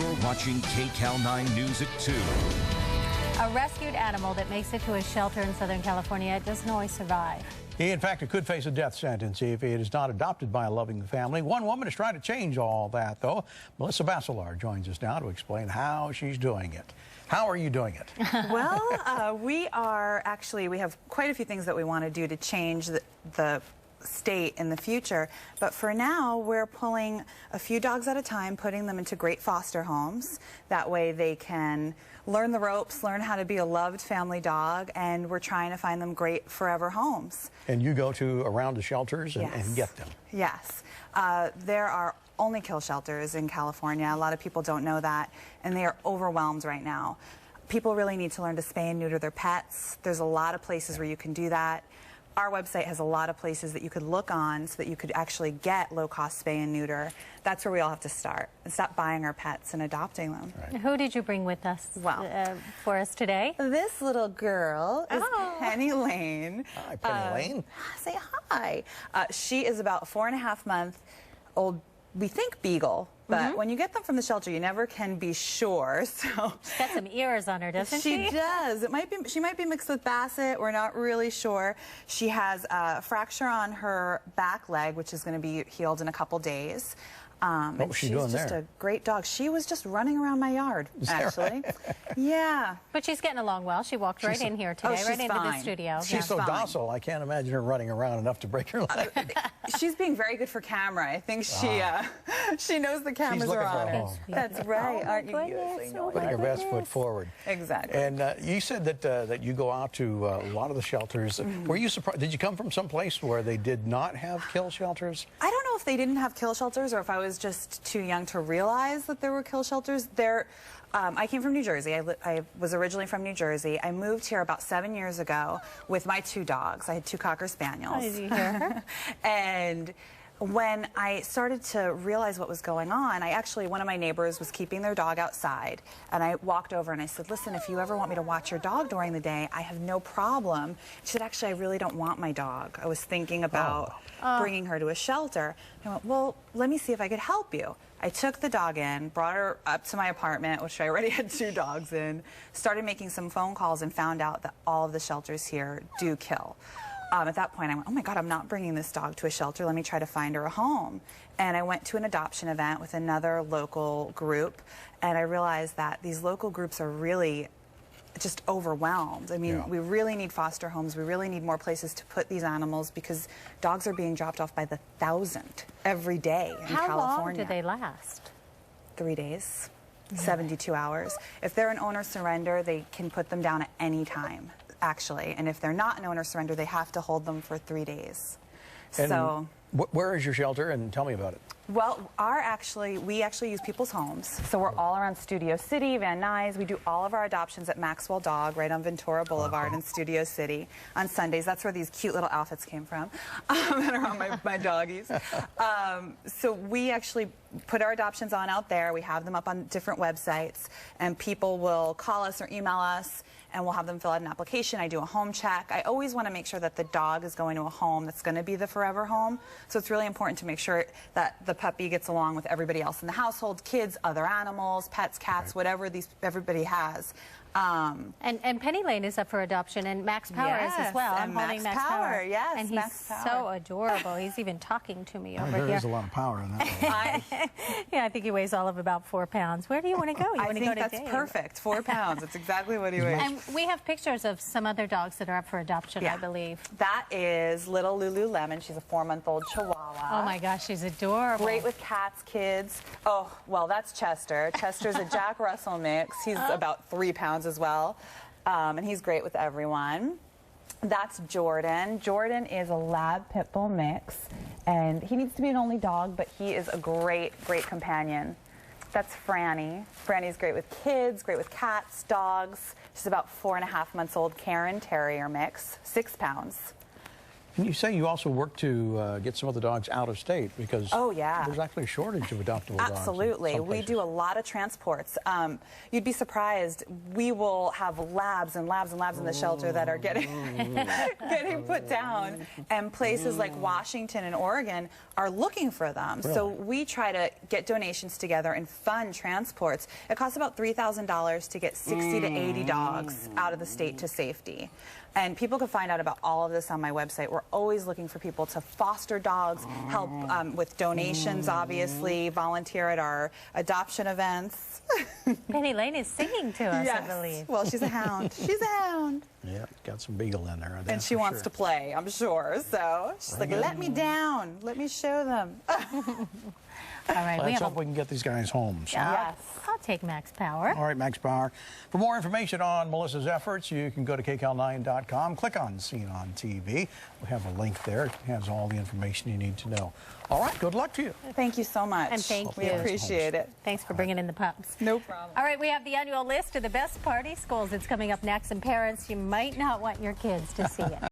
You're watching KCAL 9 News at 2. A rescued animal that makes it to a shelter in Southern California doesn't always survive. He, in fact, could face a death sentence if it is not adopted by a loving family. One woman is trying to change all that, though. Melissa Bacelar joins us now to explain how she's doing it. How are you doing it? Well, we have quite a few things that we want to do to change the state in the future, but for now we're pulling a few dogs at a time, putting them into great foster homes. That way they can learn the ropes, learn how to be a loved family dog, and we're trying to find them great forever homes. And you go to around the shelters and get them? Yes. There are only kill shelters in California. A lot of people don't know that, and they are overwhelmed right now. People really need to learn to spay and neuter their pets. There's a lot of places where you can do that. Our website has a lot of places that you could look on so that you could actually get low-cost spay and neuter. That's where we all have to start and stop buying our pets and adopting them. Right. Who did you bring with us for us today? This little girl is Penny Lane. Hi, Penny Lane. Say hi. She is about 4.5-month-old, we think, beagle. But when you get them from the shelter, you never can be sure. So she's got some ears on her, doesn't she? She does. She might be mixed with Basset. We're not really sure. She has a fracture on her back leg, which is going to be healed in a couple days. What was she doing there? She's just a great dog. She was just running around my yard, actually. Yeah. But she's getting along well. She walked right in here today, right into the studio. She's so docile, I can't imagine her running around enough to break her leg. She's being very good for camera. I think she knows the cameras are on her. That's right. Aren't you? Putting her best foot forward. Exactly. And you said that you go out to a lot of the shelters. Were you surprised? Did you come from some place where they did not have kill shelters? I don't know if they didn't have kill shelters or if I was just too young to realize that there were kill shelters. I came from New Jersey. I was originally from New Jersey. I moved here about 7 years ago with my 2 dogs. I had 2 Cocker Spaniels. And when I started to realize what was going on, one of my neighbors was keeping their dog outside, and I walked over and I said, listen, if you ever want me to watch your dog during the day, I have no problem. She said, actually, I really don't want my dog. I was thinking about bringing her to a shelter. I went, well, let me see if I could help you. I took the dog in, brought her up to my apartment, which I already had 2 dogs in, started making some phone calls and found out that all of the shelters here do kill. At that point, I went, oh my God, I'm not bringing this dog to a shelter. Let me try to find her a home. And I went to an adoption event with another local group, and I realized that these local groups are really just overwhelmed. I mean, we really need foster homes. We really need more places to put these animals because dogs are being dropped off by the 1,000 every day in California. How long do they last? 3 days, 72 hours. If they're an owner surrender, they can put them down at any time, actually. And if they're not an owner surrender, they have to hold them for 3 days. And so, where is your shelter? And tell me about it. Well, we actually use people's homes. So we're all around Studio City, Van Nuys. We do all of our adoptions at Maxwell Dog, right on Ventura Boulevard in Studio City on Sundays. That's where these cute little outfits came from, that are on my doggies. So we actually put our adoptions on out there. We have them up on different websites, and people will call us or email us, and we'll have them fill out an application. I do a home check. I always want to make sure that the dog is going to a home that's going to be the forever home. So it's really important to make sure that the puppy gets along with everybody else in the household, kids, other animals, pets, cats, whatever everybody has. And Penny Lane is up for adoption, and Max Power is as well. I'm holding Max Power. Yes, and he's so adorable. He's even talking to me over here. There is a lot of power in that one. Yeah, I think he weighs all of about 4 pounds. Where do you want to go? You want to go to that's perfect. 4 pounds. That's exactly what he weighs. And we have pictures of some other dogs that are up for adoption, I believe. That is little Lululemon. She's a 4-month-old Chihuahua. Oh my gosh, she's adorable. Great with cats, kids. Oh, well, that's Chester. Chester's a Jack Russell mix. He's about 3 pounds as well, and he's great with everyone. That's Jordan. Jordan is a Lab Pit Bull mix, and he needs to be an only dog, but he is a great companion. That's Franny. Franny's great with kids, great with cats, dogs. She's about 4.5 months old Karen Terrier mix, 6 pounds. And you say you also work to get some of the dogs out of state because oh, yeah. there's actually a shortage of adoptable dogs. Absolutely. We do a lot of transports. You'd be surprised. We will have labs and labs and labs in the shelter that are getting put down, and places like Washington and Oregon are looking for them. Really? So we try to get donations together and fund transports. It costs about $3,000 to get 60 to 80 dogs out of the state to safety. And people can find out about all of this on my website. We're always looking for people to foster dogs, help with donations, obviously, volunteer at our adoption events. Penny Lane is singing to us, Yes. I believe. Well, she's a hound. She's a hound. Yeah, got some beagle in there. And she wants to play, I'm sure. So she's like, let me down. Let me show them. All right, Let's hope we can get these guys home. So. Yes. I'll take Max Power. All right, Max Power. For more information on Melissa's efforts, you can go to kcal9.com, click on Seen on TV. We have a link there. It has all the information you need to know. All right, good luck to you. Thank you so much. And thank We you. appreciate it. Thanks for bringing in the pups. No problem. All right, we have the annual list of the best party schools. It's coming up next, and parents, you might not want your kids to see it.